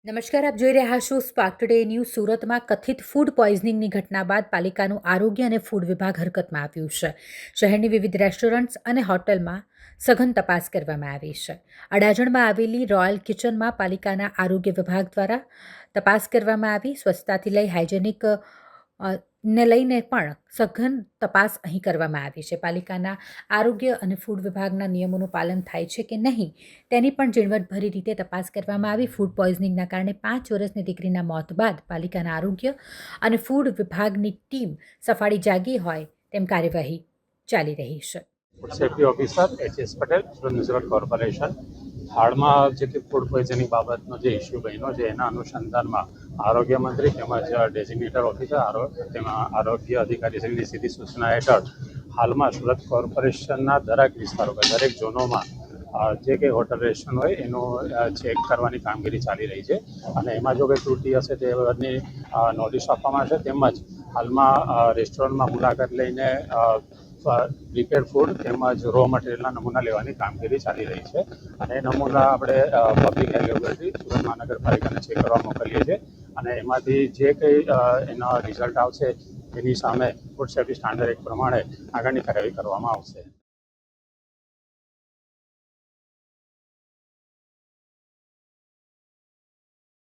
નમસ્કાર, આપ જોઈ રહ્યા છો સ્પાર્ક ટુડે ન્યૂઝ. સુરતમાં કથિત ફૂડ પોઈઝનિંગની ઘટના બાદ પાલિકાનું આરોગ્ય અને ફૂડ વિભાગ હરકતમાં આવ્યું છે. શહેરની વિવિધ રેસ્ટોરન્ટ્સ અને હોટલમાં સઘન તપાસ કરવામાં આવી છે. અડાજણમાં આવેલી રોયલ કિચનમાં પાલિકાના આરોગ્ય વિભાગ દ્વારા તપાસ કરવામાં આવી. સ્વચ્છતાથી લઈ હાઇજેનિક ને લઈને પણ સઘન તપાસ અહીં કરવામાં આવી છે. પાલિકાના આરોગ્ય અને ફૂડ વિભાગના નિયમોનું પાલન થાય છે કે નહીં તેની પણ ઝીણવટભરી રીતે તપાસ કરવામાં આવી. ફૂડ પોઈઝનિંગના કારણે 5 વર્ષની દીકરીના મોત બાદ પાલિકાના આરોગ્ય અને ફૂડ વિભાગની ટીમ સફાળી જાગી હોય તેમ કાર્યવાહી ચાલી રહી છે. Food safety officer H S. Patel, municipal corporation. હાલમાં જે ફૂડ પોઈઝનિંગ બાબતનો જે ઇસ્યુ બન્યો છે એના અનુસંધાનમાં આરોગ્ય મંત્રી તેમજ ડેઝિગ્નેટર ઓફિસર તેમાં આરોગ્ય અધિકારીશ્રીની સીધી સૂચના હેઠળ હાલમાં સુરત કોર્પોરેશનના દરેક વિસ્તારો દરેક ઝોનોમાં જે કંઈ હોટલ રેસ્ટોરન્ટ હોય એનું ચેક કરવાની કામગીરી ચાલી રહી છે અને એમાં જો કંઈ ત્રુટિ હશે તે બધાની નોટિસ આપવામાં આવશે. તેમજ હાલમાં રેસ્ટોરન્ટમાં મુલાકાત લઈને પ્રિપેર્ડ ફૂડ તેમજ રો મટીરિયલના નમૂના લેવાની કામગીરી ચાલી રહી છે અને નમૂના આપણે પબ્લિક હેલ્થ લેબોરેટરી સુરત મહાનગરપાલિકાને ચેક કરવા મોકલીએ છીએ અને એમાંથી જે કંઈ એનો રિઝલ્ટ આવશે એની સામે ફૂડ સેફ્ટી સ્ટાન્ડર્ડ એક્ટ પ્રમાણે આગળની કાર્યવાહી કરવામાં આવશે.